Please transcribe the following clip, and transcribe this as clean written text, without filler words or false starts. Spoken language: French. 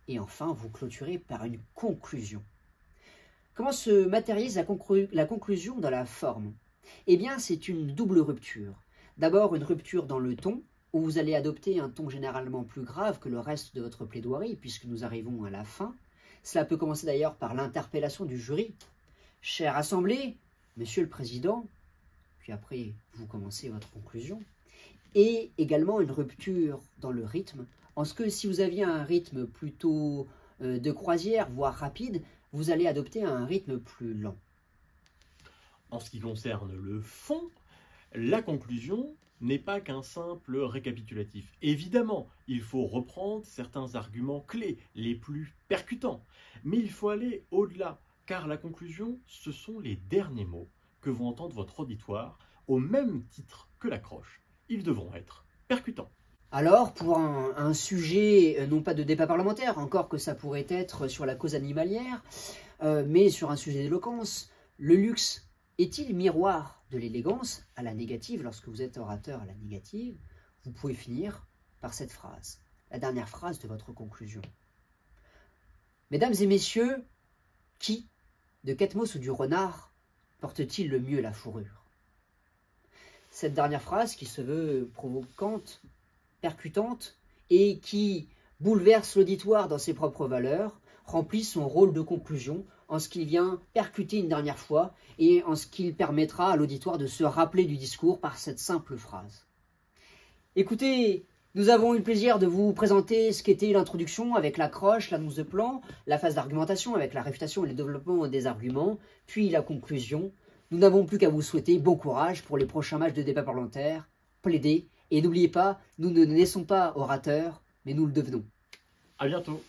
Et enfin, vous clôturez par une conclusion. Comment se matérialise la conclusion dans la forme? Eh bien, c'est une double rupture. D'abord, une rupture dans le ton, où vous allez adopter un ton généralement plus grave que le reste de votre plaidoirie, puisque nous arrivons à la fin. Cela peut commencer d'ailleurs par l'interpellation du jury. Chère Assemblée, Monsieur le Président, puis après, vous commencez votre conclusion. Et également une rupture dans le rythme, en ce que si vous aviez un rythme plutôt de croisière, voire rapide, vous allez adopter un rythme plus lent. En ce qui concerne le fond, la conclusion n'est pas qu'un simple récapitulatif. Évidemment, il faut reprendre certains arguments clés, les plus percutants, mais il faut aller au-delà, car la conclusion, ce sont les derniers mots que vont entendre votre auditoire au même titre que l'accroche. Ils devront être percutants. Alors, pour un sujet, non pas de débat parlementaire, encore que ça pourrait être sur la cause animalière, mais sur un sujet d'éloquence, le luxe est-il miroir de l'élégance à la négative? Lorsque vous êtes orateur à la négative, vous pouvez finir par cette phrase, la dernière phrase de votre conclusion. Mesdames et messieurs, qui, de Quetmos ou du renard, porte-t-il le mieux la fourrure? Cette dernière phrase qui se veut provocante, percutante et qui bouleverse l'auditoire dans ses propres valeurs, remplit son rôle de conclusion en ce qu'il vient percuter une dernière fois et en ce qu'il permettra à l'auditoire de se rappeler du discours par cette simple phrase. Écoutez, nous avons eu le plaisir de vous présenter ce qu'était l'introduction avec l'accroche, l'annonce de plan, la phase d'argumentation avec la réfutation et le développement des arguments, puis la conclusion. Nous n'avons plus qu'à vous souhaiter bon courage pour les prochains matchs de débat parlementaire, plaidez, et n'oubliez pas, nous ne naissons pas orateurs, mais nous le devenons. À bientôt.